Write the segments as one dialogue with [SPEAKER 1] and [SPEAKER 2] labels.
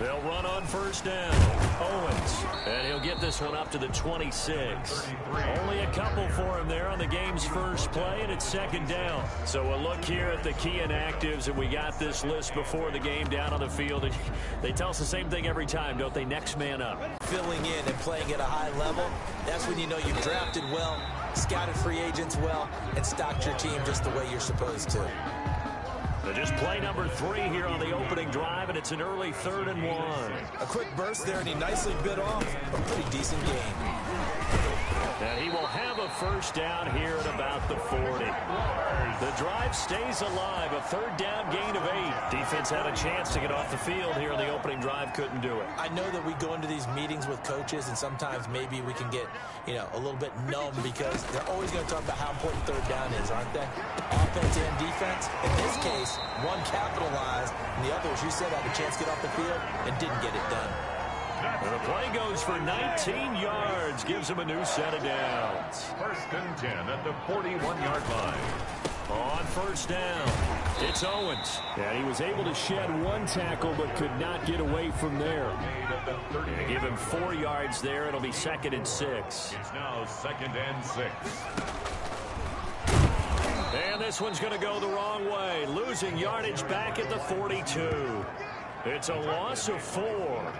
[SPEAKER 1] They'll run on first down. Owens. And he'll get this one up to the 26. Only a couple for him there on the game's first play, and it's second down. So we'll look here at the key inactives, and we got this list before the game down on the field. And they tell us the same thing every time, don't they? Next man up.
[SPEAKER 2] Filling in and playing at a high level, that's when you know you've drafted well, scouted free agents well, and stocked your team just the way you're supposed to.
[SPEAKER 1] Just play number 3 here on the opening drive, and it's an early 3rd and 1.
[SPEAKER 2] A quick burst there, and he nicely bit off a pretty decent game.
[SPEAKER 1] And he will have a first down here at about the 40. The drive stays alive, a 3rd down gain of 8. Defense had a chance to get off the field here on the opening drive, couldn't do it.
[SPEAKER 2] I know that we go into these meetings with coaches, and sometimes maybe we can get, a little bit numb because they're always going to talk about how important 3rd down is, aren't they? Offense and defense. In this case, one capitalized, and the other, as you said, had a chance to get off the field and didn't get it done.
[SPEAKER 1] And the play goes for 19 yards, gives him a new set of downs.
[SPEAKER 3] 1st and 10 at the 41-yard line.
[SPEAKER 1] On first down, it's Owens. And he was able to shed one tackle but could not get away from there. And give him 4 yards there. It'll be 2nd and 6.
[SPEAKER 3] It's now 2nd and 6.
[SPEAKER 1] And this one's going to go the wrong way. Losing yardage back at the 42. It's a loss of 4.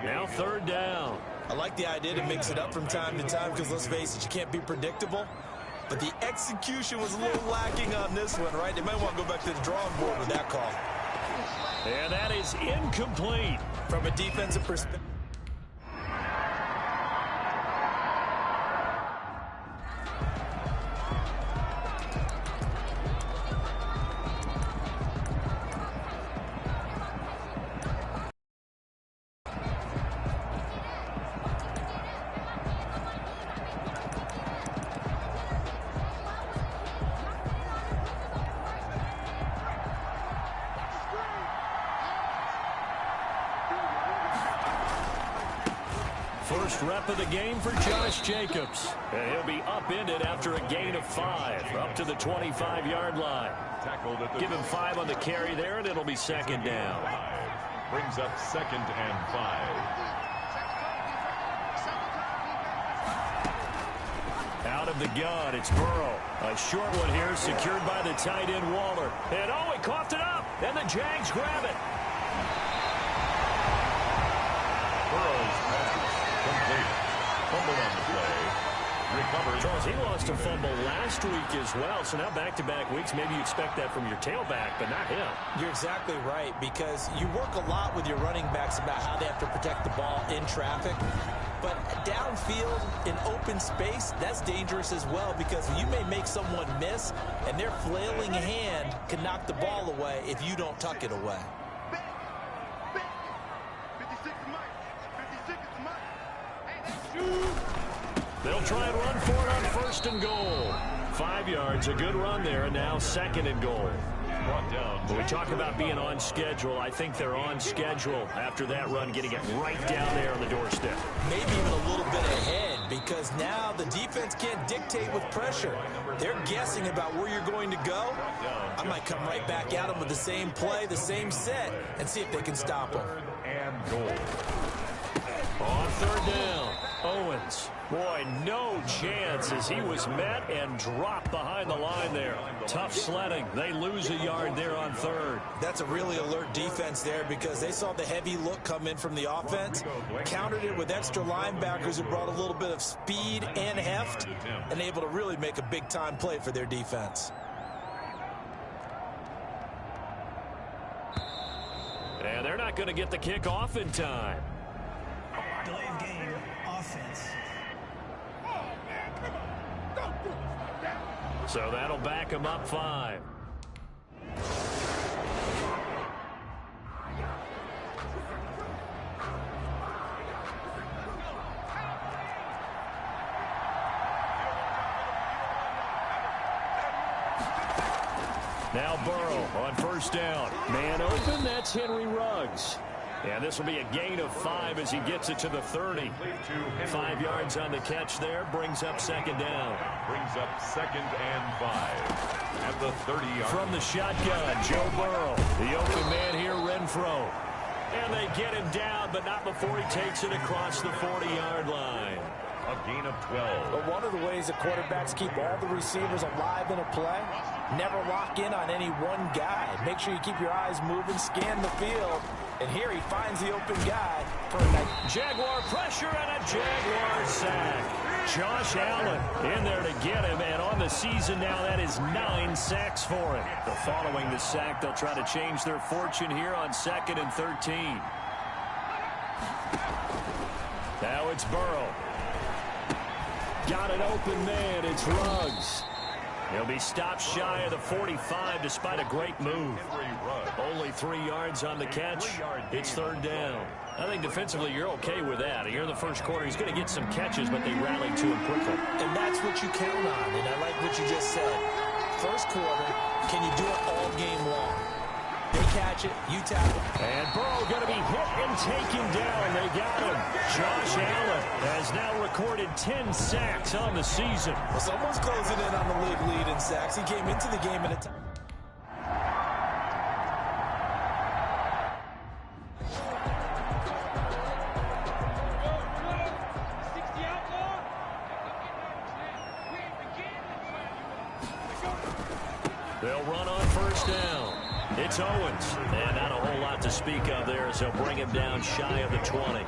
[SPEAKER 1] Now 3rd down.
[SPEAKER 2] I like the idea to mix it up from time to time because, let's face it, you can't be predictable. But the execution was a little lacking on this one, right? They might want to go back to the drawing board with that call.
[SPEAKER 1] And that is incomplete.
[SPEAKER 2] From a defensive perspective.
[SPEAKER 1] First rep of the game for Josh Jacobs. And he'll be upended after a gain of 5, up to the 25-yard line. Give him 5 on the carry there, and it'll be 2nd down.
[SPEAKER 3] Brings up 2nd and 5.
[SPEAKER 1] Out of the gun, it's Burrow. A short one here, secured by the tight end Waller. And he coughed it up, and the Jags grab it.
[SPEAKER 3] Burrow's pass complete. Fumble on the play. Recovered.
[SPEAKER 1] Charles, he lost a fumble last week as well, so now back-to-back weeks, maybe you expect that from your tailback, but not him.
[SPEAKER 2] You're exactly right, because you work a lot with your running backs about how they have to protect the ball in traffic. But downfield in open space, that's dangerous as well, because you may make someone miss, and their flailing hand can knock the ball away if you don't tuck it away.
[SPEAKER 1] They'll try and run for it on 1st and goal. 5 yards, a good run there, and now 2nd and goal. When we talk about being on schedule, I think they're on schedule after that run, getting it right down there on the doorstep.
[SPEAKER 2] Maybe even a little bit ahead, because now the defense can't dictate with pressure. They're guessing about where you're going to go. I might come right back at them with the same play, the same set, and see if they can stop them.
[SPEAKER 3] And goal.
[SPEAKER 1] On 3rd down, Owens. Boy, no chance as he was met and dropped behind the line there. Tough sledding. They lose a yard there on 3rd.
[SPEAKER 2] That's a really alert defense there, because they saw the heavy look come in from the offense, countered it with extra linebackers who brought a little bit of speed and heft, and able to really make a big-time play for their defense.
[SPEAKER 1] And they're not going to get the kickoff in time.
[SPEAKER 4] Delay of game, offense.
[SPEAKER 1] So that'll back him up 5. Now Burrow on 1st down. Man open, that's Henry Ruggs. And this will be a gain of 5 as he gets it to the 30. 5 yards on the catch there, brings up 2nd down.
[SPEAKER 3] Brings up 2nd and 5 at the 30-yard.
[SPEAKER 1] From the shotgun, Joe Burrow. The open man here, Renfro. And they get him down, but not before he takes it across the 40-yard line.
[SPEAKER 3] A gain of 12.
[SPEAKER 2] But one of the ways that quarterbacks keep all the receivers alive in a play, never lock in on any one guy. Make sure you keep your eyes moving, scan the field, and here he finds the open guy for a nice
[SPEAKER 1] Jaguar pressure and a Jaguar sack. Josh Allen in there to get him, and on the season now, that is 9 sacks for him. But following the sack, they'll try to change their fortune here on 2nd and 13. Now it's Burrow. Got an open man. It's Ruggs. He'll be stopped shy of the 45 despite a great move. Only 3 yards on the catch. It's 3rd down. I think defensively you're okay with that. Here in the first quarter, he's going to get some catches, but they rallied to him quickly.
[SPEAKER 2] And that's what you count on, and I like what you just said. First quarter, can you do it all game long? They catch it, you tackle.
[SPEAKER 1] And Burrow going to be hit and taken down. They got him. Josh Allen has now recorded 10 sacks on the season.
[SPEAKER 2] Well, someone's closing in on the league lead in sacks. He came into the game at a time.
[SPEAKER 1] They'll run on 1st down. It's Owens. And not a whole lot to speak of there as they'll bring him down shy of the 20.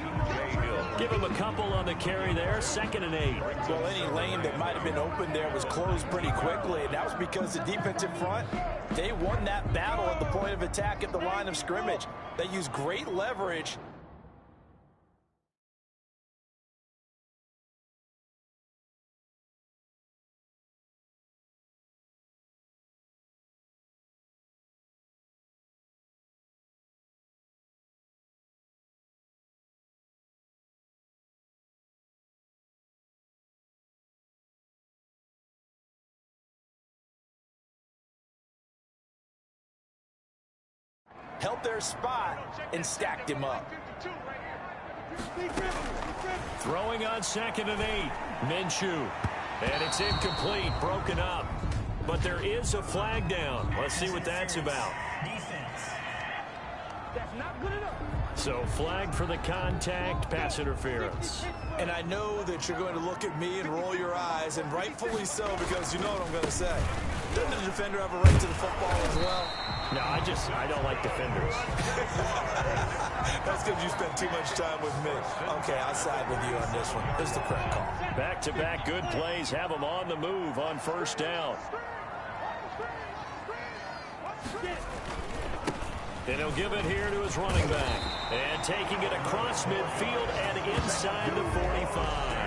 [SPEAKER 1] Give him a couple on the carry there. 2nd and 8.
[SPEAKER 2] Well, any lane that might have been open there was closed pretty quickly, and that was because the defensive front, they won that battle at the point of attack at the line of scrimmage. They used great leverage. Held their spot and stacked him up.
[SPEAKER 1] Throwing on 2nd and 8. Minshew. And it's incomplete, broken up. But there is a flag down. Let's see what that's about.
[SPEAKER 4] Defense.
[SPEAKER 5] That's not good enough.
[SPEAKER 1] So flag for the contact, pass interference.
[SPEAKER 2] And I know that you're going to look at me and roll your eyes, and rightfully so, because you know what I'm going to say. Doesn't the defender have a right to the football as well?
[SPEAKER 1] No, I don't like defenders.
[SPEAKER 2] That's because you spent too much time with me. Okay, I'll side with you on this one. This is the correct call.
[SPEAKER 1] Back-to-back good plays have them on the move on 1st down. And he'll give it here to his running back. And taking it across midfield and inside the 45.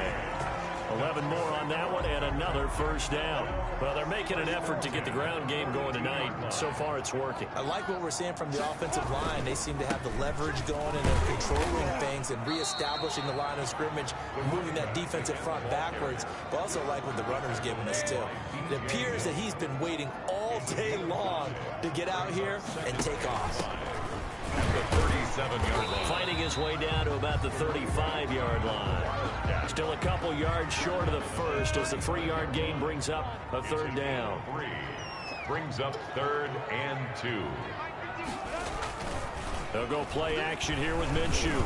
[SPEAKER 1] 11 more on that one and another 1st down. Well, they're making an effort to get the ground game going tonight. So far, it's working.
[SPEAKER 2] I like what we're seeing from the offensive line. They seem to have the leverage going, and they're controlling things and reestablishing the line of scrimmage, moving that defensive front backwards. But also like what the runner's giving us, too. It appears that he's been waiting all day long to get out here and take off.
[SPEAKER 3] The 37-yard line.
[SPEAKER 1] Fighting his way down to about the 35-yard line. Still a couple yards short of the first as the 3-yard gain brings up a 3rd down.
[SPEAKER 3] Brings up 3rd and 2.
[SPEAKER 1] They'll go play action here with Minshew.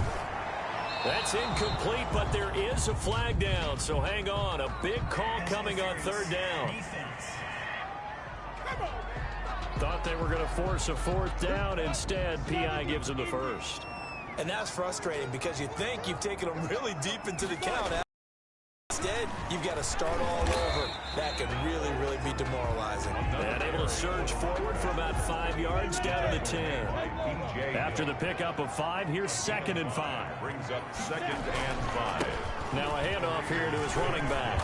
[SPEAKER 1] That's incomplete, but there is a flag down, so hang on. A big call coming on 3rd down.
[SPEAKER 4] Defense.
[SPEAKER 1] Thought they were going to force a 4th down. Instead, P.I. gives them the first.
[SPEAKER 2] And that's frustrating because you think you've taken them really deep into the count. Instead, you've got to start all over. That can really, really be demoralizing.
[SPEAKER 1] And able to surge forward for about 5 yards down to the 10. After the pickup of 5, here's 2nd and 5.
[SPEAKER 3] Brings up 2nd and 5.
[SPEAKER 1] Now a handoff here to his running back.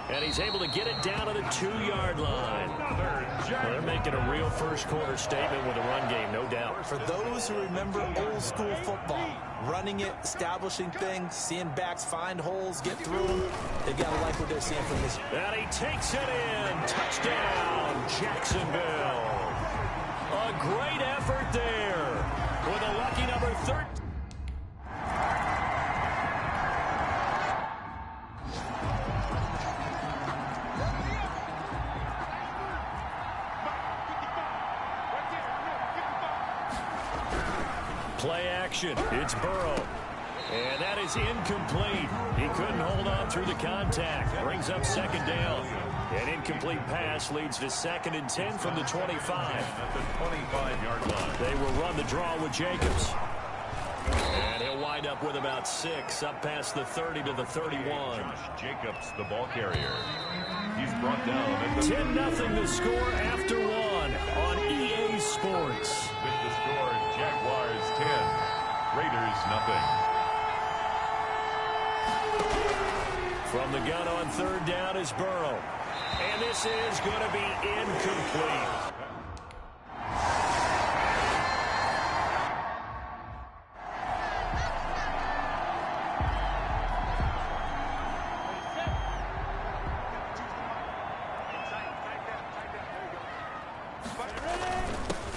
[SPEAKER 1] And he's able to get it down to the 2-yard line. Well, they're making a real first quarter statement with a run game, no doubt.
[SPEAKER 2] For those who remember old school football, running it, establishing things, seeing backs find holes, get through them, they've got to like what they're seeing from this.
[SPEAKER 1] And he takes it in. Touchdown, Jacksonville. A great effort there with a lucky number 13. Play action. It's Burrow. And that is incomplete. He couldn't hold on through the contact. Brings up second down. An incomplete pass leads to 2nd and 10 from the 25.
[SPEAKER 3] At the 25-yard line.
[SPEAKER 1] They will run the draw with Jacobs. And he'll wind up with about 6, up past the 30 to the 31.
[SPEAKER 3] Josh Jacobs, the ball carrier. He's brought down at the
[SPEAKER 1] 10-0 the score after 1 on EA Sports.
[SPEAKER 3] With the score, Jaguars 10, Raiders nothing.
[SPEAKER 1] From the gun on 3rd down is Burrow. And this is going to be incomplete.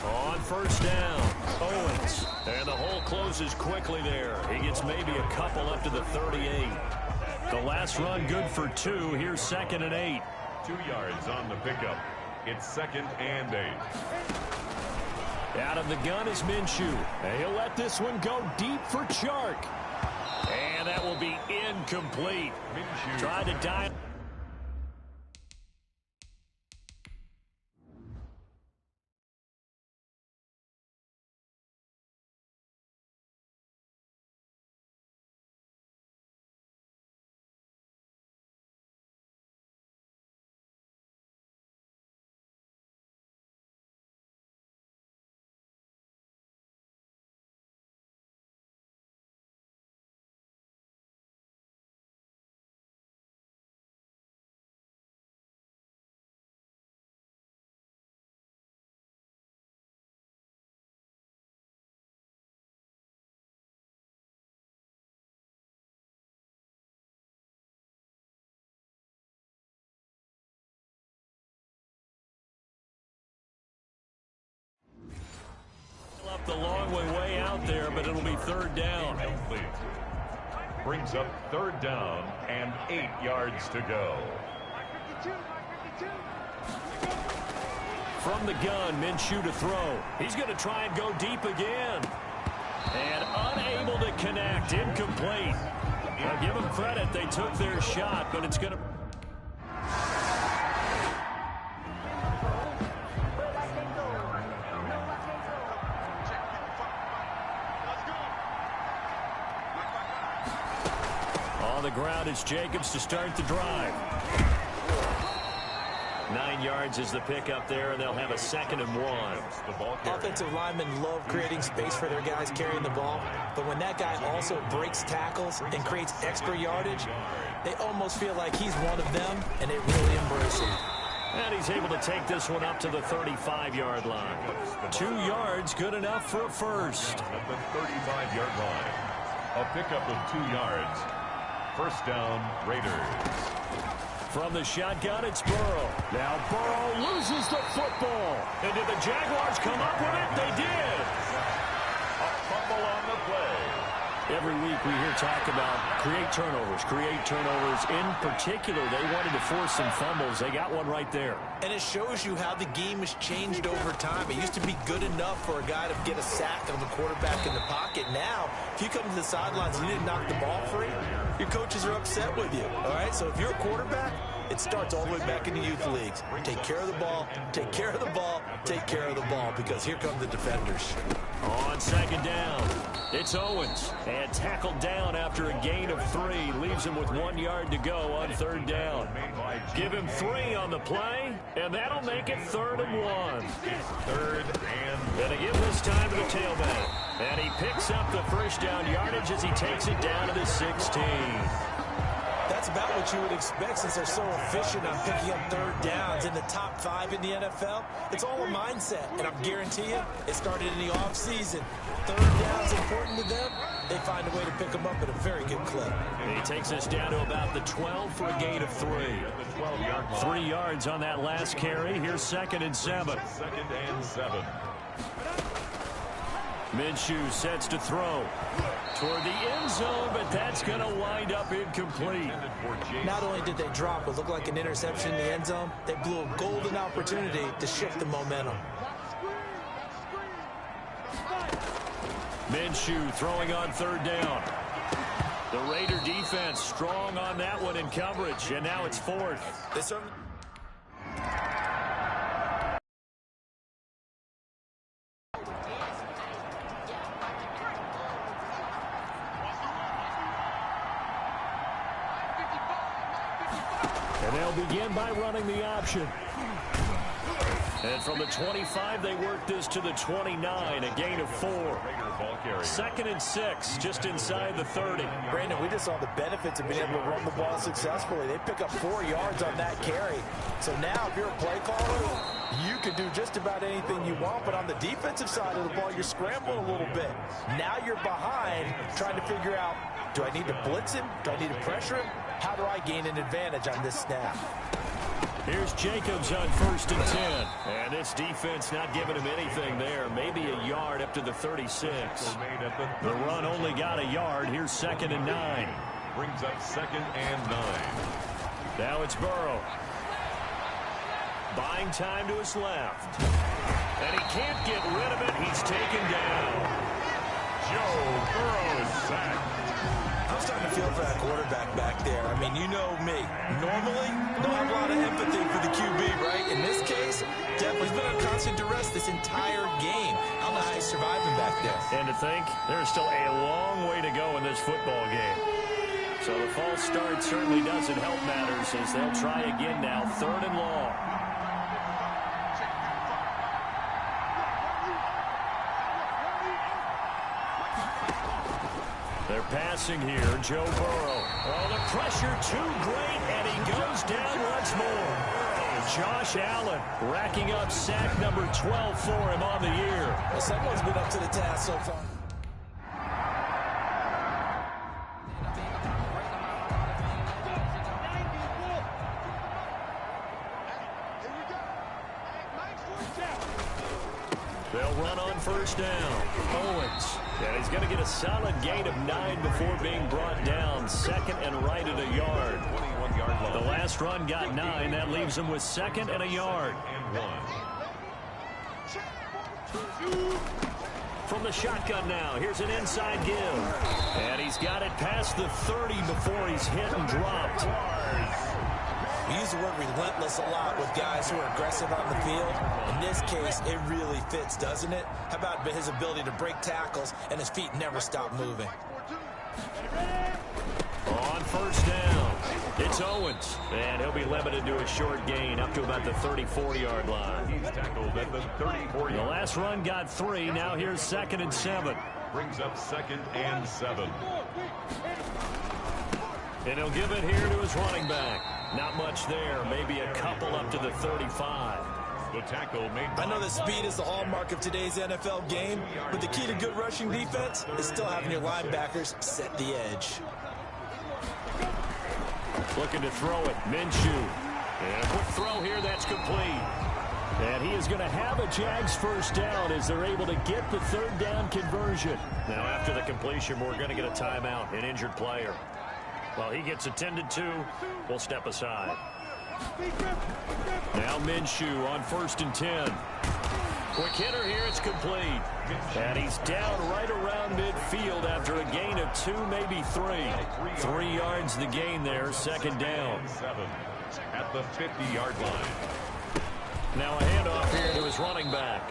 [SPEAKER 1] On 1st down, Owens. And the hole closes quickly there. He gets maybe a couple up to the 38. The last run good for 2. Here's 2nd and 8.
[SPEAKER 3] 2 yards on the pickup. It's 2nd and 8.
[SPEAKER 1] Out of the gun is Minshew. And he'll let this one go deep for Chark. And that will be incomplete.
[SPEAKER 3] Minshew
[SPEAKER 1] Tried to dive. Up the long way out there, but it'll be 3rd down.
[SPEAKER 3] Complete. Brings up 3rd down and 8 yards to go.
[SPEAKER 1] From the gun, Minshew to throw. He's going to try and go deep again. And unable to connect. Incomplete. Now give them credit. They took their shot, but it's going to... On the ground, it's Jacobs to start the drive. 9 yards is the pickup there, and they'll have a 2nd and 1.
[SPEAKER 2] Offensive linemen love creating space for their guys carrying the ball, but when that guy also breaks tackles and creates extra yardage, they almost feel like he's one of them, and they really embrace it.
[SPEAKER 1] And he's able to take this one up to the 35-yard line. 2 yards, good enough for a first.
[SPEAKER 3] At the 35-yard line. A pickup of 2 yards. 1st down, Raiders.
[SPEAKER 1] From the shotgun, it's Burrow. Now Burrow loses the football. And did the Jaguars come up with it? They did.
[SPEAKER 3] A fumble on the play.
[SPEAKER 1] Every week we hear talk about create turnovers. In particular, they wanted to force some fumbles. They got one right there.
[SPEAKER 2] And it shows you how the game has changed over time. It used to be good enough for a guy to get a sack of a quarterback in the pocket. Now, if you come to the sidelines and you didn't knock the ball free, your coaches are upset with you. All right, so if you're a quarterback, it starts all the way back in the youth leagues. Take care of the ball, take care of the ball, take care of the ball, because here come the defenders.
[SPEAKER 1] On 2nd down, it's Owens. And tackled down after a gain of 3. Leaves him with 1 yard to go on 3rd down. Give him 3 on the play, and that'll make it 3rd and 1.
[SPEAKER 3] 3rd and...
[SPEAKER 1] And again this time to the tailback. And he picks up the first down yardage as he takes it down to the 16.
[SPEAKER 2] That's about what you would expect since they're so efficient on picking up 3rd downs in the top 5 in the NFL. It's all a mindset, and I guarantee you it started in the offseason. 3rd down's important to them. They find a way to pick them up at a very good clip.
[SPEAKER 1] And he takes us down to about the 12 for a gain of 3. 3 yards on that last carry. Here's 2nd and 7.
[SPEAKER 3] 2nd and 7.
[SPEAKER 1] Minshew sets to throw toward the end zone, but that's going to wind up incomplete.
[SPEAKER 2] Not only did they drop what looked like an interception in the end zone, they blew a golden opportunity to shift the momentum.
[SPEAKER 1] Minshew throwing on third down. The Raider defense strong on that one in coverage, and now it's fourth. And they'll begin by running the option. And from the 25, they work this to the 29, a gain of 4. Second and 6, just inside the 30.
[SPEAKER 2] Brandon, we just saw the benefits of being able to run the ball successfully. They pick up 4 yards on that carry. So now if you're a play caller, you can do just about anything you want. But on the defensive side of the ball, you're scrambling a little bit. Now you're behind trying to figure out, do I need to blitz him? Do I need to pressure him? How do I gain an advantage on this snap?
[SPEAKER 1] Here's Jacobs on first and 10. And this defense not giving him anything there. Maybe a yard up to the 36. The run only got a yard. Here's second and 9.
[SPEAKER 3] Brings up second and 9.
[SPEAKER 1] Now it's Burrow. Buying time to his left. And he can't get rid of it. He's taken down.
[SPEAKER 3] Joe Burrow is sacked.
[SPEAKER 2] I'm starting to feel for that quarterback back there. I mean, you know me. Normally, don't have a lot of empathy for the QB, right? In this case, definitely been on constant duress this entire game. I don't know how he's surviving back there.
[SPEAKER 1] And to think, there's still a long way to go in this football game. So the false start certainly doesn't help matters as they'll try again now, third and long. They're passing here, Joe Burrow. Oh, the pressure too great, and he goes down once more. Josh Allen racking up sack number 12 for him on the year.
[SPEAKER 2] Well, someone's been up to the task so far.
[SPEAKER 1] They'll run on first down. Owens. And he's going to get a solid gain of 9 before being brought down. Second and right at a yard.
[SPEAKER 3] 21-yard line.
[SPEAKER 1] The last run got 9. That leaves him with second and a yard.
[SPEAKER 3] And 1.
[SPEAKER 1] From the shotgun now, here's an inside give. And he's got it past the 30 before he's hit and dropped.
[SPEAKER 2] We use the word relentless a lot with guys who are aggressive on the field. In this case, it really fits, doesn't it? How about his ability to break tackles and his feet never stop moving?
[SPEAKER 1] On first down, it's Owens. And he'll be limited to a short gain up to about the 34-yard line.
[SPEAKER 3] He's tackled at the 34-yard.
[SPEAKER 1] The last run got 3. Now here's second and 7.
[SPEAKER 3] Brings up second and 7.
[SPEAKER 1] And he'll give it here to his running back. Not much there. Maybe a couple up to the 35.
[SPEAKER 3] The tackle made.
[SPEAKER 2] I know that speed is the hallmark of today's NFL game, but the key to good rushing defense is still having your linebackers set the edge.
[SPEAKER 1] Looking to throw it. Minshew. And a quick throw here. That's complete. And he is going to have a Jags first down as they're able to get the third down conversion. Now after the completion, we're going to get a timeout. An injured player. While he gets attended to, we'll step aside. Now Minshew on first and 10. Quick hitter here, it's complete. And he's down right around midfield after a gain of 2, maybe 3. 3 yards the gain there, second down.
[SPEAKER 3] 7 at the 50-yard line.
[SPEAKER 1] Now a handoff here to his running back.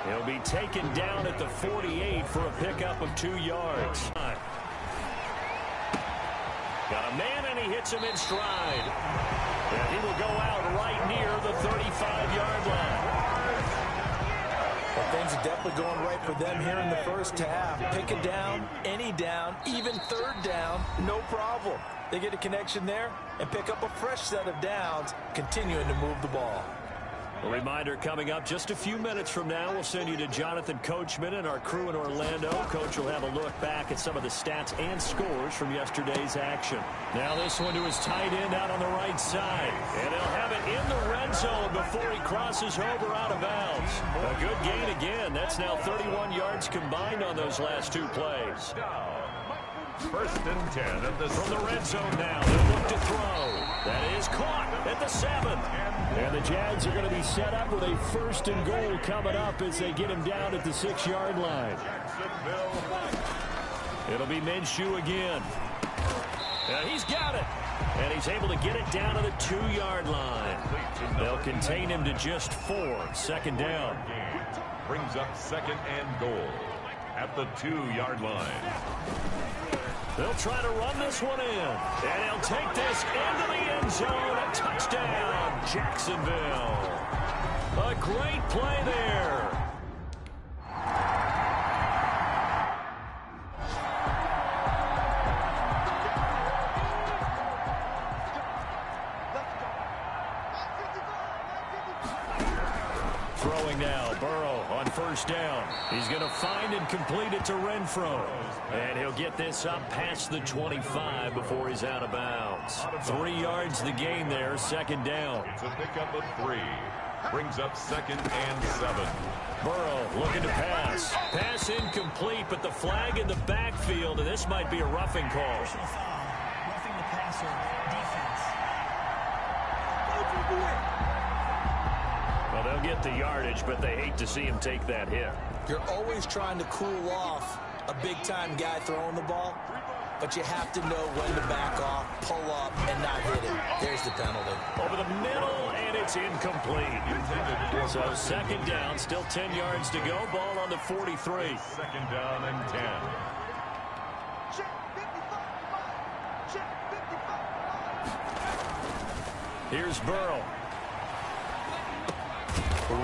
[SPEAKER 1] He'll be taken down at the 48 for a pickup of 2 yards. Got a man, and he hits him in stride. And he will go out right near the 35-yard line.
[SPEAKER 2] Well, things are definitely going right for them here in the first half. Pick it down, any down, even third down, no problem. They get a connection there and pick up a fresh set of downs, continuing to move the ball.
[SPEAKER 1] A reminder coming up just a few minutes from now. We'll send you to Jonathan Coachman and our crew in Orlando. Coach will have a look back at some of the stats and scores from yesterday's action. Now this one to his tight end out on the right side. And he'll have it in the red zone before he crosses over out of bounds. A good gain again. That's now 31 yards combined on those last 2 plays.
[SPEAKER 3] First and 10 at the
[SPEAKER 1] From the red zone now, they'll look to throw. That is caught at the 7. And the Jags are going to be set up with a first and goal coming up as they get him down at the 6-yard line. It'll be Minshew again. He's got it. And he's able to get it down to the 2-yard line. They'll contain him to just 4. Second down.
[SPEAKER 3] Brings up second and goal at the 2-yard line.
[SPEAKER 1] They'll try to run this one in. And he'll take this into the end zone. A touchdown, Jacksonville. A great play there. Throwing now, Burrow on first down. He's going to find and complete it to Renfro. And he'll get this up past the 25 before he's out of bounds. 3 yards the gain there, second down.
[SPEAKER 3] It's a pickup of 3. Brings up second and 7.
[SPEAKER 1] Burrow looking to pass. Pass incomplete, but the flag in the backfield, and this might be a roughing call.
[SPEAKER 4] Personal foul. Roughing the passer. Defense.
[SPEAKER 1] Well, they'll get the yardage, but they hate to see him take that hit.
[SPEAKER 2] You're always trying to cool off a big-time guy throwing the ball, but you have to know when to back off, pull up, and not hit it. There's the penalty.
[SPEAKER 1] Over the middle, and it's incomplete. So second down, still 10 yards to go. Ball on the 43.
[SPEAKER 3] Second down and 10.
[SPEAKER 1] Here's Burrow.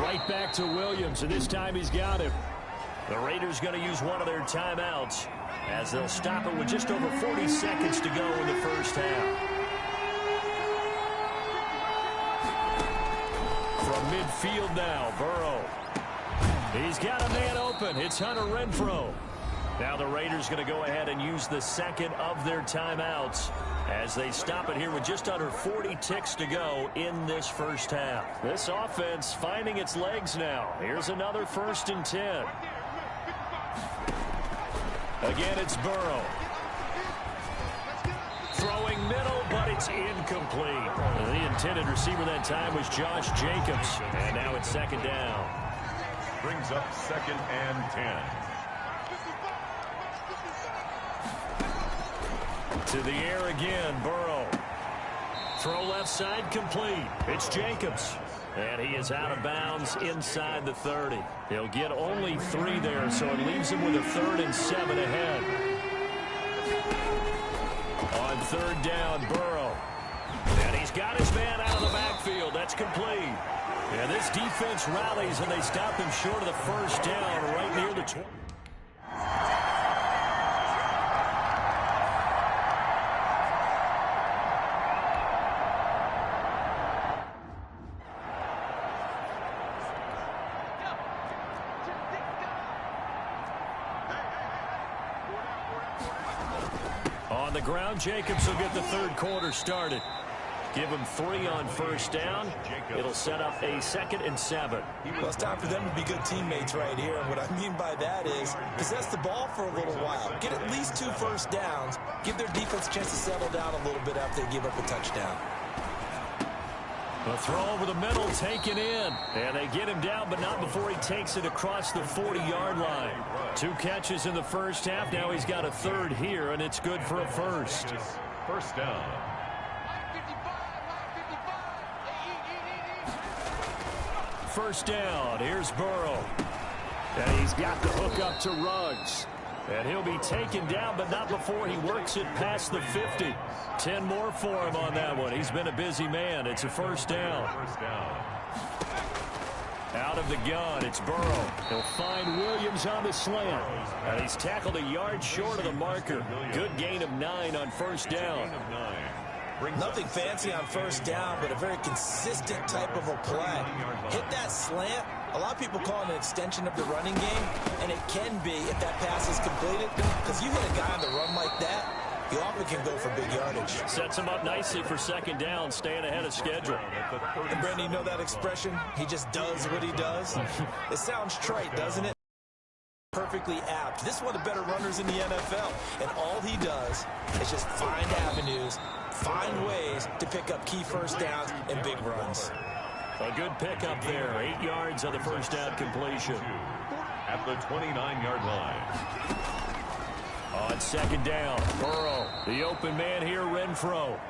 [SPEAKER 1] Right back to Williams, and this time he's got him. The Raiders going to use one of their timeouts as they'll stop it with just over 40 seconds to go in the first half. From midfield now, Burrow. He's got a man open. It's Hunter Renfro. Now the Raiders going to go ahead and use the second of their timeouts as they stop it here with just under 40 ticks to go in this first half. This offense finding its legs now. Here's another first and 10. Again, it's Burrow. Throwing middle, but it's incomplete. The intended receiver that time was Josh Jacobs. And now it's second down.
[SPEAKER 3] Brings up second and 10.
[SPEAKER 1] To the air again, Burrow. Throw left side complete. It's Jacobs. And he is out of bounds inside the 30. He'll get only 3 there, so it leaves him with a 3rd and 7 ahead. On third down, Burrow. And he's got his man out of the backfield. That's complete. And this defense rallies, and they stop him short of the first down right near the 20. On the ground, Jacobs will get the third quarter started. Give him 3 on first down. It'll set up a 2nd and 7.
[SPEAKER 2] Well, it's time for them to be good teammates right here. And what I mean by that is possess the ball for a little while. Get at least 2 first downs. Give their defense a chance to settle down a little bit after they give up a touchdown.
[SPEAKER 1] A throw over the middle, taken in. And they get him down, but not before he takes it across the 40-yard line. 2 catches in the first half. Now he's got a 3rd here, and it's good for a first.
[SPEAKER 3] First down.
[SPEAKER 1] First down. Here's Burrow. And he's got the hook up to Ruggs. And he'll be taken down, but not before he works it past the 50. 10 more for him on that one. He's been a busy man. It's a first down. Out of the gun, it's Burrow. He'll find Williams on the slant. And he's tackled a yard short of the marker. Good gain of 9 on first down.
[SPEAKER 2] Nothing fancy on first down, but a very consistent type of a play. Hit that slant. A lot of people call it an extension of the running game, and it can be if that pass is completed, because you hit a guy on the run like that, he often can go for big yardage.
[SPEAKER 1] Sets him up nicely for second down, staying ahead of schedule.
[SPEAKER 2] And, Brandon, you know that expression? He just does what he does? It sounds trite, doesn't it? Perfectly apt. This is one of the better runners in the NFL, and all he does is just find avenues, find ways to pick up key first downs and big runs.
[SPEAKER 1] A good pickup there. 8 yards on the first down completion.
[SPEAKER 3] At the 29-yard line.
[SPEAKER 1] On second down, Burrow, the open man here, Renfro.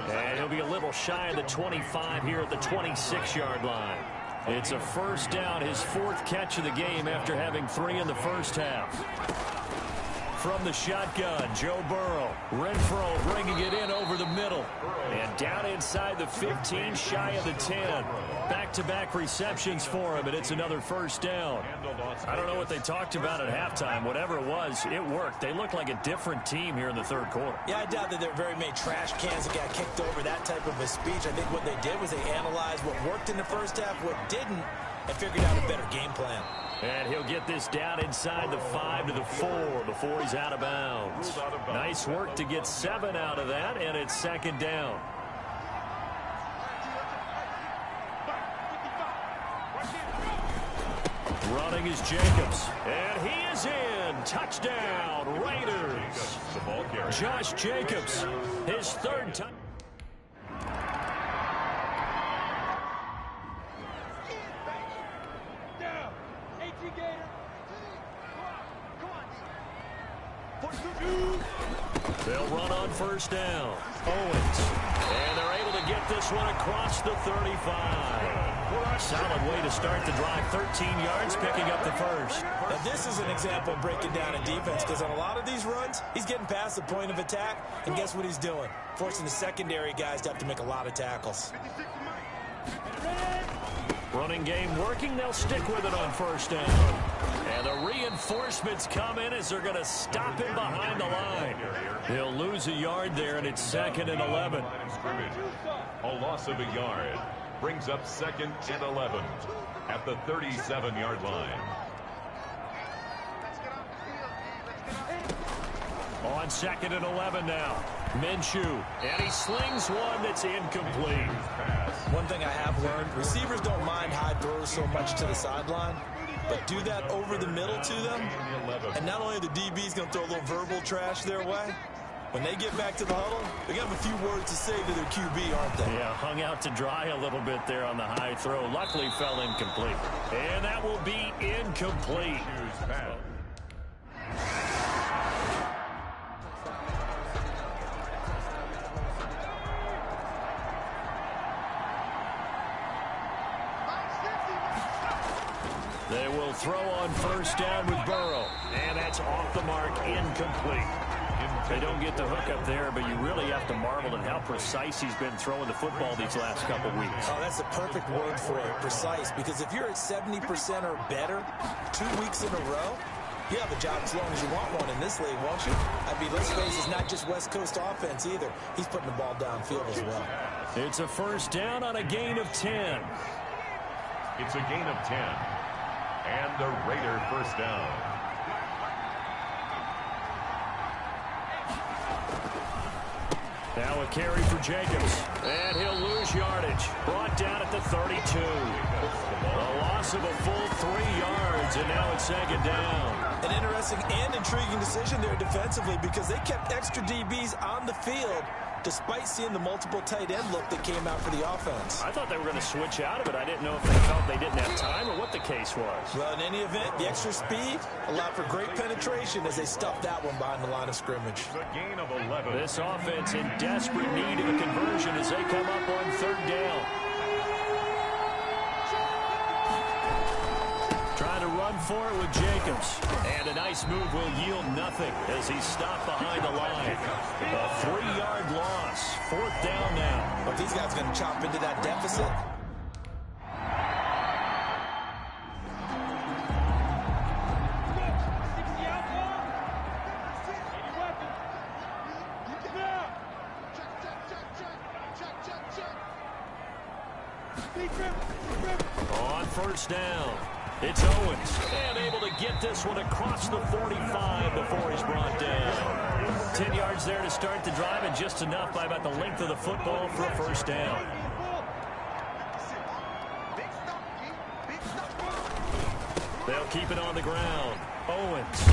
[SPEAKER 1] And he'll be a little shy of the 25 here at the 26-yard line. It's a first down, his 4th catch of the game after having 3 in the first half. From the shotgun, Joe Burrow. Renfro bringing it in over the middle. And down inside the 15, shy of the 10. Back-to-back receptions for him, and it's another first down. I don't know what they talked about at halftime. Whatever it was, it worked. They look like a different team here in the third quarter.
[SPEAKER 2] Yeah, I doubt that there are very many trash cans that got kicked over, that type of a speech. I think what they did was they analyzed what worked in the first half, what didn't, and figured out a better game plan.
[SPEAKER 1] And he'll get this down inside the 5 to the 4 before he's out of bounds. Nice work to get 7 out of that, and it's second down. Running is Jacobs, and he is in. Touchdown, Raiders. Josh Jacobs, his 3rd time. They'll run on first down. Owens. And they're able to get this one across the 35. Solid way to start the drive. 13 yards, picking up the first.
[SPEAKER 2] Now, this is an example of breaking down a defense, because on a lot of these runs, he's getting past the point of attack, and guess what he's doing? Forcing the secondary guys to have to make a lot of tackles.
[SPEAKER 1] Running game working. They'll stick with it on first down. And the reinforcements come in as they're going to stop him behind the line. He'll lose a yard there, and it's 2nd and 11.
[SPEAKER 3] A loss of a yard brings up 2nd and 11 at the 37-yard line.
[SPEAKER 1] On 2nd and 11 now. Minshew, and he slings one that's incomplete.
[SPEAKER 2] One thing I have learned, receivers don't mind high throws so much to the sideline, but do that over the middle to them, and not only are the DBs going to throw a little verbal trash their way, when they get back to the huddle, they're going to have a few words to say to their QB, aren't they?
[SPEAKER 1] Yeah, hung out to dry a little bit there on the high throw. Luckily fell incomplete. And that will be incomplete. They will throw on first down with Burrow. And that's off the mark, incomplete. They don't get the hook up there, but you really have to marvel at how precise he's been throwing the football these last couple weeks.
[SPEAKER 2] Oh, that's the perfect word for it, precise. Because if you're at 70% or better 2 weeks in a row, you have a job as long as you want one in this league, won't you? I mean, let's face it, it's not just West Coast offense either. He's putting the ball downfield as well.
[SPEAKER 1] It's a first down on a gain of 10.
[SPEAKER 3] It's a gain of 10. And the Raider first down.
[SPEAKER 1] Now a carry for Jacobs. And he'll lose yardage. Brought down at the 32. A loss of a full 3 yards, and now it's 2nd down.
[SPEAKER 2] An interesting and intriguing decision there defensively, because they kept extra DBs on the field despite seeing the multiple tight end look that came out for the offense.
[SPEAKER 1] I thought they were going to switch out of it. I didn't know if they felt they didn't have time or what the case was.
[SPEAKER 2] Well, in any event, the extra speed allowed for great penetration as they stuffed that one behind the line of scrimmage.
[SPEAKER 3] The gain of 11.
[SPEAKER 1] This offense in desperate need of a conversion as they come up on 3rd down. Trying to run for it with Jacobs. And a nice move will yield nothing as he's stopped behind the line. A 3-yard loss. 4th down now.
[SPEAKER 2] But these guys are going to chop into that deficit.
[SPEAKER 1] On first down. It's Owens, and able to get this one across the 45 before he's brought down. 10 yards there to start the drive, and just enough by about the length of the football for a first down. They'll keep it on the ground. Owens.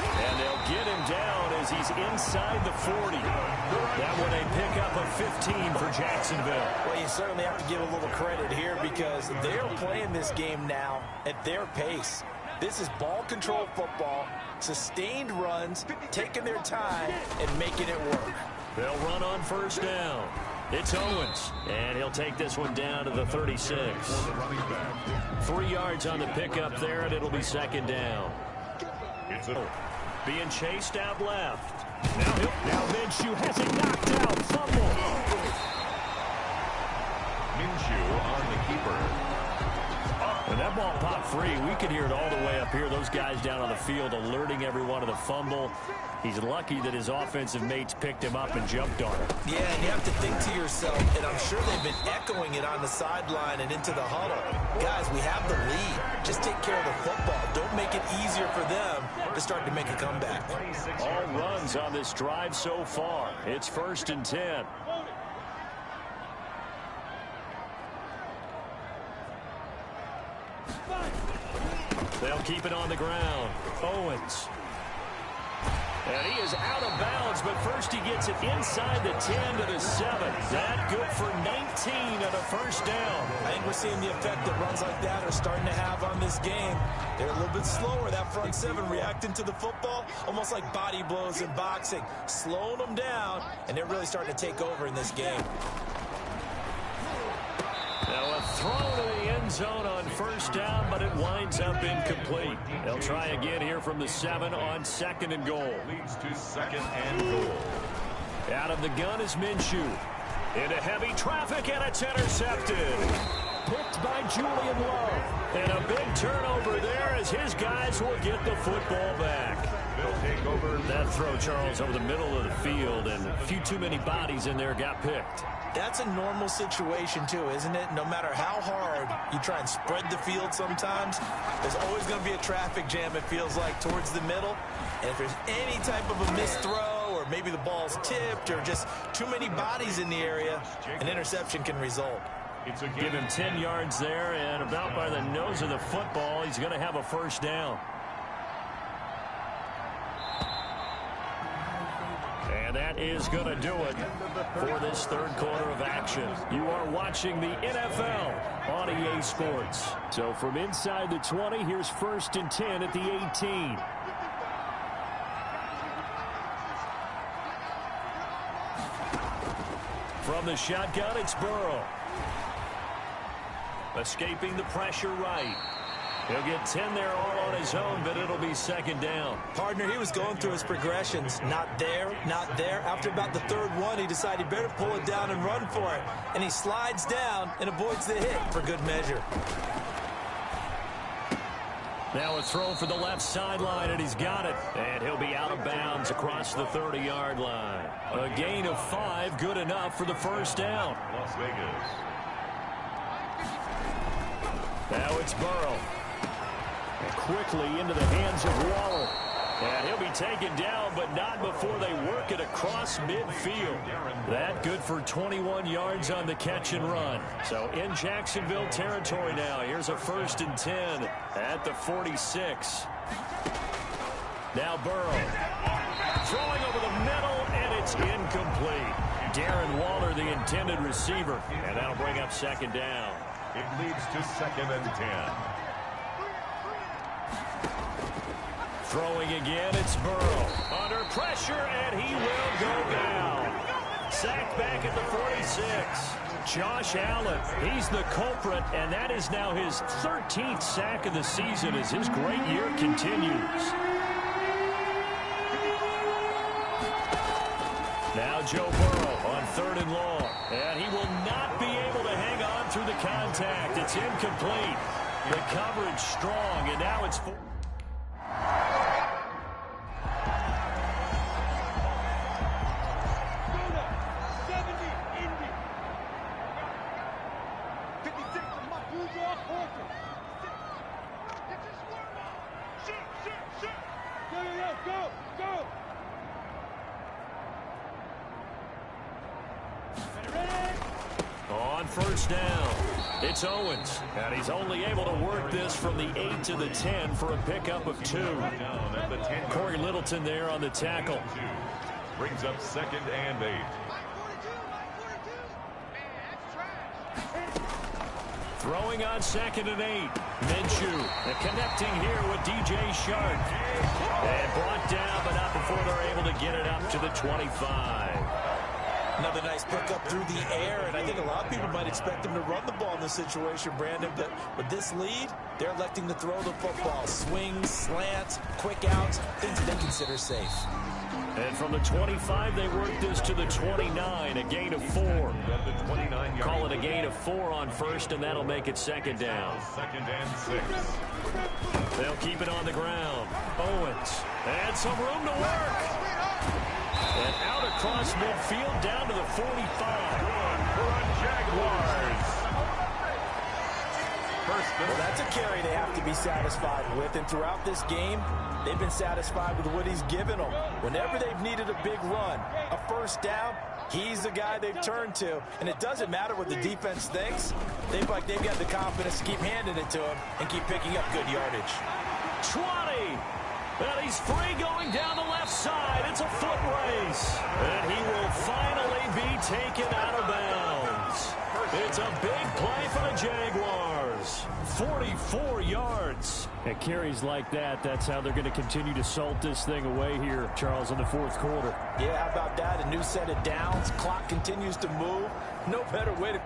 [SPEAKER 1] And they'll get him down as he's inside the 40. That one a pickup of 15 for Jacksonville.
[SPEAKER 2] Well, you certainly have to give a little credit here because they're playing this game now at their pace. This is ball control football, sustained runs, taking their time, and making it work.
[SPEAKER 1] They'll run on first down. It's Owens, and he'll take this one down to the 36. 3 yards on the pickup there, and it'll be second down. Being chased out left. Now Minshew has it knocked out. Fumble.
[SPEAKER 3] Minshew on the keeper.
[SPEAKER 1] When that ball popped free, we could hear it all the way up here. Those guys down on the field alerting everyone of the fumble. He's lucky that his offensive mates picked him up and jumped on him.
[SPEAKER 2] Yeah, and you have to think to yourself, and I'm sure they've been echoing it on the sideline and into the huddle. Guys, we have the lead. Just take care of the football. Don't make it easier for them to start to make a comeback.
[SPEAKER 1] All runs on this drive so far. It's 1st and 10. They'll keep it on the ground. Owens. And he is out of bounds, but first he gets it inside the 10 to the 7. That good for 19 and a first down.
[SPEAKER 2] I think we're seeing the effect that runs like that are starting to have on this game. They're a little bit slower, that front seven, reacting to the football, almost like body blows in boxing, slowing them down, and they're really starting to take over in this game.
[SPEAKER 1] Now a throw to the end zone on first down, but it winds up incomplete. They'll try again here from the 7 on 2nd and goal.
[SPEAKER 3] Leads to 2nd and goal.
[SPEAKER 1] Out of the gun is Minshew. Into heavy traffic, and it's intercepted. Picked by Julian Love. And a big turnover there as his guys will get the football back.
[SPEAKER 3] They'll take over.
[SPEAKER 1] That throw, Charles, over the middle of the field, and a few too many bodies in there got picked.
[SPEAKER 2] That's a normal situation, too, isn't it? No matter how hard you try and spread the field sometimes, there's always going to be a traffic jam, it feels like, towards the middle. And if there's any type of a missed throw or maybe the ball's tipped or just too many bodies in the area, an interception can result.
[SPEAKER 1] Give him 10 yards there, and about by the nose of the football, he's going to have a first down. And that is going to do it for this 3rd quarter of action. You are watching the NFL on EA Sports. So from inside the 20, here's 1st and 10 at the 18. From the shotgun, it's Burrow. Escaping the pressure right. He'll get 10 there all on his own, but it'll be 2nd down.
[SPEAKER 2] Partner, he was going through his progressions. Not there, not there. After about the 3rd one, he decided he better pull it down and run for it. And he slides down and avoids the hit for good measure.
[SPEAKER 1] Now a throw for the left sideline, and he's got it. And he'll be out of bounds across the 30-yard line. A gain of 5, good enough for the first down.
[SPEAKER 3] Las Vegas.
[SPEAKER 1] Now it's Burrow. And quickly into the hands of Waller. And he'll be taken down, but not before they work it across midfield. That good for 21 yards on the catch and run. So in Jacksonville territory now. Here's a 1st and 10 at the 46. Now Burrow. Throwing over the middle, and it's incomplete. Darren Waller, the intended receiver. And that'll bring up 2nd down.
[SPEAKER 3] It leads to 2nd and 10.
[SPEAKER 1] Throwing again, it's Burrow. Under pressure, and he will go down. Sacked back at the 46. Josh Allen, he's the culprit, and that is now his 13th sack of the season as his great year continues. Now Joe Burrow on 3rd and long, and he will not be able to hang on through the contact. It's incomplete. The coverage strong, and now it's 4. on first down. It's Owens, and he's only able to work this from the 8 to the 10 for a pickup of 2. Corey Littleton there on the tackle.
[SPEAKER 3] Brings up 2nd and 8.
[SPEAKER 1] Throwing on 2nd and 8. Minshew connecting here with DJ Shark. And brought down, but not before they're able to get it up to the 25.
[SPEAKER 2] Another nice pickup through the air, and I think a lot of people might expect him to run the ball in this situation, Brandon, but with this lead, they're electing to throw the football. Swings, slants, quick outs, things that they consider safe.
[SPEAKER 1] And from the 25, they work this to the 29, a gain of 4. Call it a gain of 4 on first, and that'll make it 2nd down.
[SPEAKER 3] 2nd and 6.
[SPEAKER 1] They'll keep it on the ground. Owens, and some room to work. And out across midfield, down to the 45.
[SPEAKER 3] Jaguars.
[SPEAKER 2] Well, that's a carry they have to be satisfied with, and throughout this game, they've been satisfied with what he's given them. Whenever they've needed a big run, a first down, he's the guy they've turned to, and it doesn't matter what the defense thinks. They've got the confidence to keep handing it to him and keep picking up good yardage.
[SPEAKER 1] 20. And he's free going down the left side. It's a foot race. And he will finally be taken out of bounds. It's a big play for the Jaguars. 44 yards. At carries like that, that's how they're going to continue to salt this thing away here, Charles, in the 4th quarter.
[SPEAKER 2] Yeah, how about that? A new set of downs. Clock continues to move. No better way to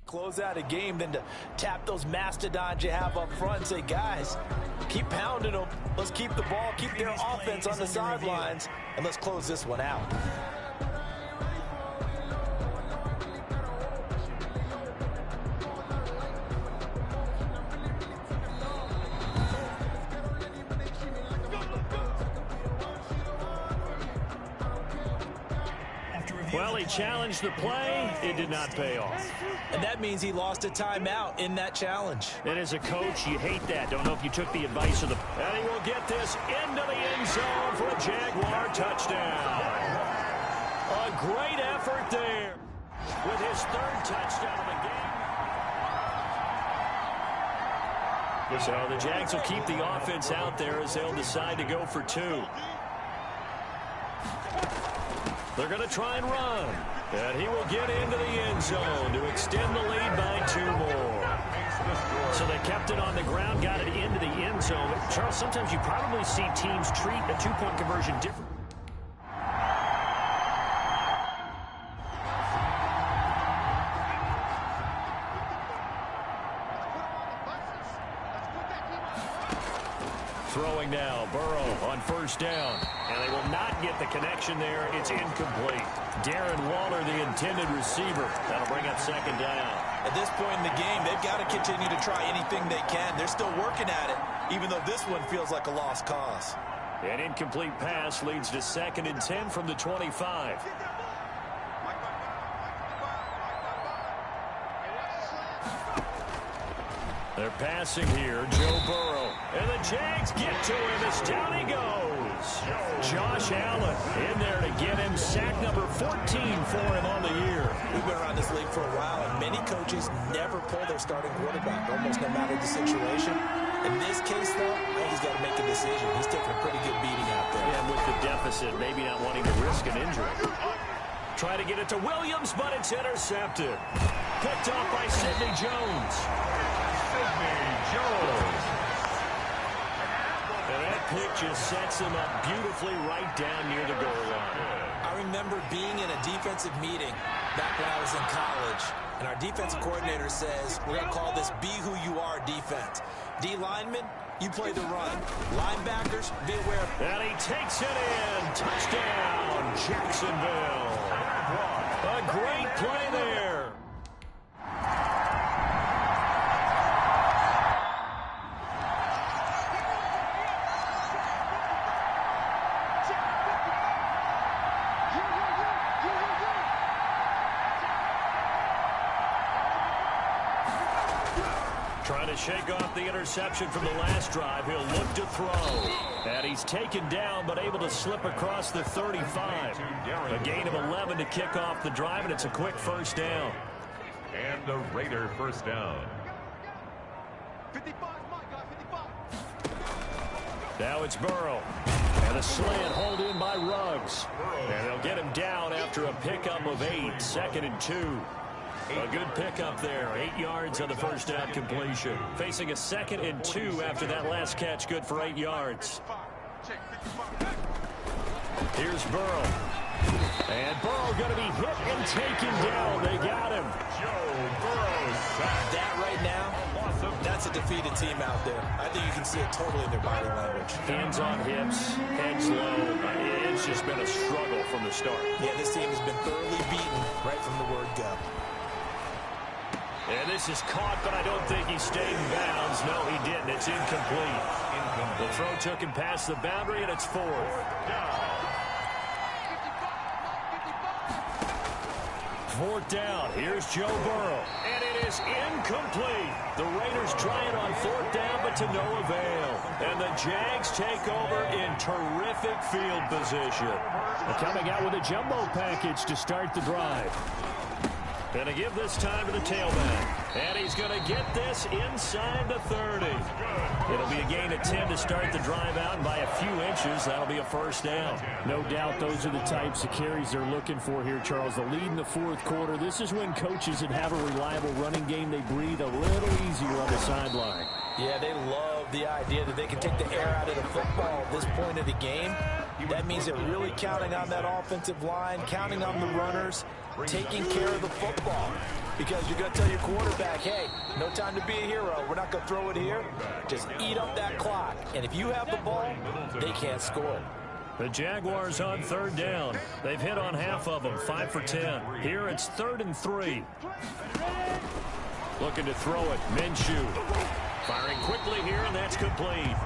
[SPEAKER 2] close out a game than to tap those mastodons you have up front and say, guys, keep pounding them. Let's keep the ball, keep their offense on the sidelines, and let's close this one out.
[SPEAKER 1] Well, he challenged the play. It did not pay off.
[SPEAKER 2] And that means he lost a timeout in that challenge.
[SPEAKER 1] And as a coach, you hate that. Don't know if you took the advice of the... And he will get this into the end zone for a Jaguar touchdown. A great effort there with his 3rd touchdown of the game. So the Jags will keep the offense out there as they'll decide to go for 2. They're going to try and run. And he will get into the end zone to extend the lead by 2 more. So they kept it on the ground, got it into the end zone. Charles, sometimes you probably see teams treat a 2-point conversion differently. Throwing now, Burrow on first down. And they will not get the connection there. It's incomplete. Darren Waller, the intended receiver. That'll bring up 2nd down.
[SPEAKER 2] At this point in the game, they've got to continue to try anything they can. They're still working at it, even though this one feels like a lost cause.
[SPEAKER 1] An incomplete pass leads to 2nd and 10 from the 25. They're passing here, Joe Burrow. And the Jags get to him as down he goes. Josh Allen in there to get him sack number 14 for him on the year.
[SPEAKER 2] We've been around this league for a while, and many coaches never pull their starting quarterback, almost no matter the situation. In this case, though, I think he's got to make a decision. He's taking a pretty good beating out there.
[SPEAKER 1] And with the deficit, maybe not wanting to risk an injury. Try to get it to Williams, but it's intercepted. Picked off by Sidney Jones. And that pick just sets him up beautifully right down near the goal line.
[SPEAKER 2] I remember being in a defensive meeting back when I was in college, and our defensive coordinator says, we're going to call this Be Who You Are defense. D linemen, you play the run. Linebackers, be aware of...
[SPEAKER 1] And he takes it in. Touchdown, Jacksonville. A great play there. Trying to shake off the interception from the last drive. He'll look to throw. And he's taken down, but able to slip across the 35. A gain of 11 to kick off the drive, and it's a quick first down.
[SPEAKER 3] And a Raider first down.
[SPEAKER 5] 55, my guy, 55.
[SPEAKER 1] Now it's Burrow. And a slant hauled in by Ruggs. And they'll get him down after a pickup of 8. 2nd and 2. A good pickup there. 8 yards on the first down completion. Facing a 2nd and 2 after that last catch. Good for 8 yards. Here's Burrow. And Burrow going to be hit and taken down. They got him.
[SPEAKER 3] Joe Burrow sacked.
[SPEAKER 2] That right now, that's a defeated team out there. I think you can see it totally in their body language.
[SPEAKER 1] Hands on hips, heads low. It's just been a struggle from the start.
[SPEAKER 2] Yeah, this team has been thoroughly beaten right from the word go.
[SPEAKER 1] And this is caught, but I don't think he stayed in bounds. No, he didn't. It's incomplete. The throw took him past the boundary, and it's 4th. Fourth down. Here's Joe Burrow. And it is incomplete. The Raiders try it on 4th down, but to no avail. And the Jags take over in terrific field position. They're coming out with a jumbo package to start the drive. Going to give this time to the tailback. And he's going to get this inside the 30. It'll be a gain of 10 to start the drive out, and by a few inches, that'll be a first down.
[SPEAKER 6] No doubt those are the types of carries they're looking for here, Charles. The lead in the 4th quarter. This is when coaches that have a reliable running game, they breathe a little easier on the sideline.
[SPEAKER 2] Yeah, they love the idea that they can take the air out of the football at this point of the game. That means they're really counting on that offensive line, counting on the runners, taking care of the football. Because you're going to tell your quarterback, hey, no time to be a hero. We're not going to throw it here. Just eat up that clock. And if you have the ball, they can't score.
[SPEAKER 1] The Jaguars on 3rd down. They've hit on half of them, 5 for 10. Here it's 3rd and 3. Looking to throw it, Minshew. Firing quickly here, and that's complete.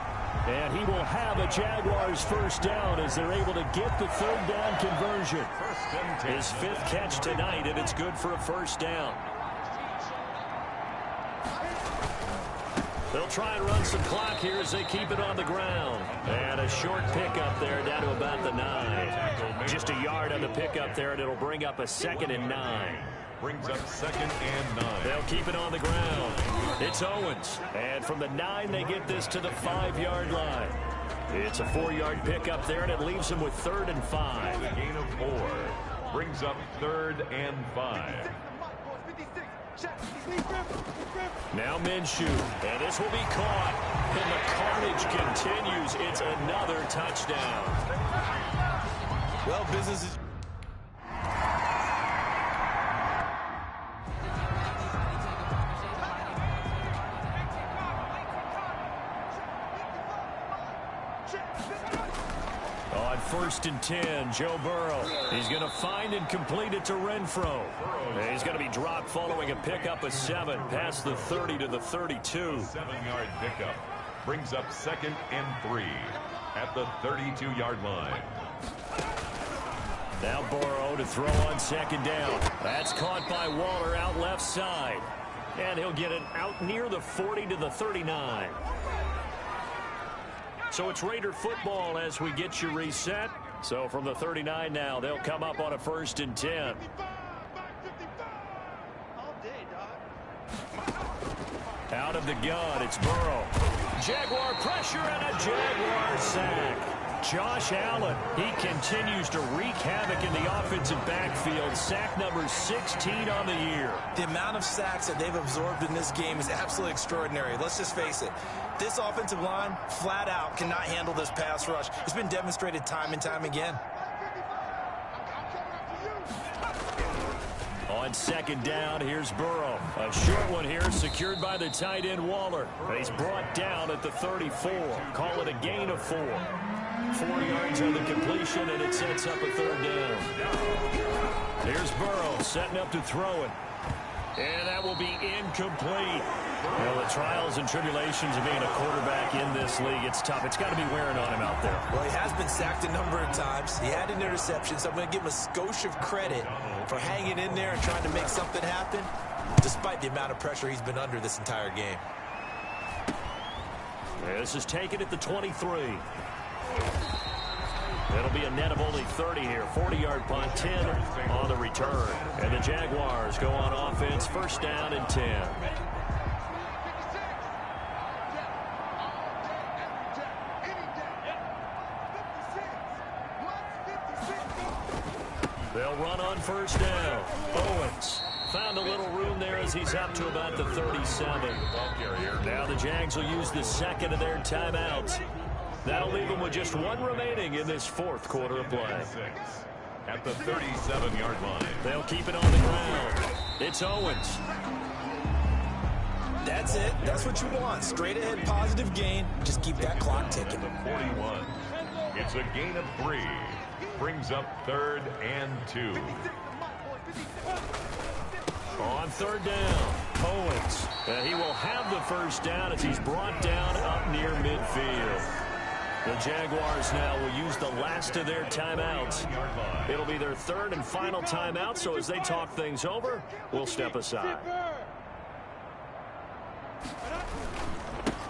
[SPEAKER 1] And he will have a Jaguars first down as they're able to get the 3rd down conversion. His 5th catch tonight, and it's good for a first down. They'll try and run some clock here as they keep it on the ground. And a short pickup there down to about the 9. Just a yard on the pickup there, and it'll bring up a 2nd and 9.
[SPEAKER 3] Brings up 2nd and 9.
[SPEAKER 1] They'll keep it on the ground. It's Owens. And from the 9, they get this to the 5-yard line. It's a 4-yard pickup there, and it leaves them with 3rd and 5.
[SPEAKER 3] A gain of 4. Brings up 3rd and 5.
[SPEAKER 1] Now Minshew. And this will be caught. And the carnage continues. It's another touchdown.
[SPEAKER 2] Well, business is...
[SPEAKER 1] On 1st and 10, Joe Burrow. He's going to find and complete it to Renfro. And he's going to be dropped following a pickup of 7 past the 30 to the 32.
[SPEAKER 3] 7-yard pickup. Brings up 2nd and 3 at the 32-yard line.
[SPEAKER 1] Now Burrow to throw on 2nd down. That's caught by Waller out left side. And he'll get it out near the 40 to the 39. So it's Raider football as we get you reset. So from the 39 now, they'll come up on a 1st and 10. Out of the gun, it's Burrow. Jaguar pressure and a Jaguar sack. Josh Allen, he continues to wreak havoc in the offensive backfield. Sack number 16 on the year.
[SPEAKER 2] The amount of sacks that they've absorbed in this game is absolutely extraordinary. Let's just face it. This offensive line, flat out, cannot handle this pass rush. It's been demonstrated time and time again.
[SPEAKER 1] On 2nd down, here's Burrow. A short one here, secured by the tight end Waller. He's brought down at the 34. Call it a gain of 4. 4 yards on the completion, and it sets up a 3rd down. Here's Burrow setting up to throw it. And that will be incomplete. Well, the trials and tribulations of being a quarterback in this league, it's tough. It's got to be wearing on him out there.
[SPEAKER 2] Well, he has been sacked a number of times. He had an interception, so I'm going to give him a skosh of credit for hanging in there and trying to make something happen, despite the amount of pressure he's been under this entire game.
[SPEAKER 1] This is taken at the 23. It'll be a net of only 30 here. 40-yard punt, 10 on the return. And the Jaguars go on offense, first down and 10. They'll run on first down. Owens found a little room there as he's up to about the 37. Now the Jags will use the second of their timeouts. That'll leave them with just one remaining in this fourth quarter of play.
[SPEAKER 3] At the 37-yard line.
[SPEAKER 1] They'll keep it on the ground. It's Owens.
[SPEAKER 2] That's it. That's what you want. Straight ahead positive gain. Just keep that clock ticking.
[SPEAKER 3] The 41. It's a gain of 3. Brings up 3rd and 2.
[SPEAKER 1] On third down, Owens. He will have the first down as he's brought down up near midfield. The Jaguars now will use the last of their timeouts. It'll be their third and final timeout, so as they talk things over, we'll step aside.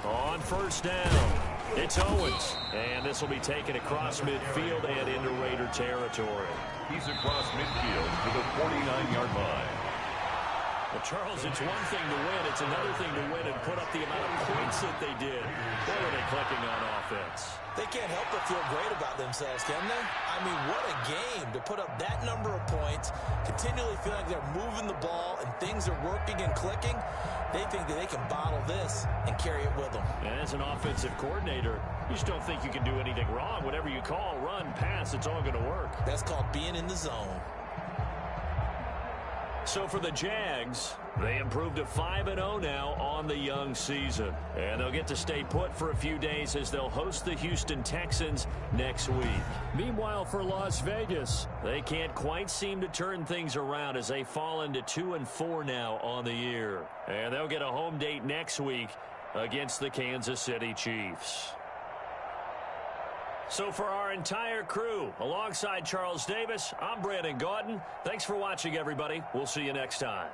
[SPEAKER 1] On first down, it's Owens. And this will be taken across midfield and into Raider territory.
[SPEAKER 3] He's across midfield to the 49-yard line.
[SPEAKER 1] Well, Charles, it's one thing to win. It's another thing to win and put up the amount of points that they did. Boy, are they clicking on offense.
[SPEAKER 2] They can't help but feel great about themselves, can they? I mean, what a game to put up that number of points, continually feel like they're moving the ball and things are working and clicking. They think that they can bottle this and carry it with them.
[SPEAKER 1] And as an offensive coordinator, you just don't think you can do anything wrong. Whatever you call, run, pass, it's all going to work.
[SPEAKER 2] That's called being in the zone.
[SPEAKER 1] So for the Jags, they improved to 5-0 now on the young season. And they'll get to stay put for a few days as they'll host the Houston Texans next week. Meanwhile, for Las Vegas, they can't quite seem to turn things around as they fall into 2-4 now on the year. And they'll get a home date next week against the Kansas City Chiefs. So for our entire crew, alongside Charles Davis, I'm Brandon Gaudin. Thanks for watching, everybody. We'll see you next time.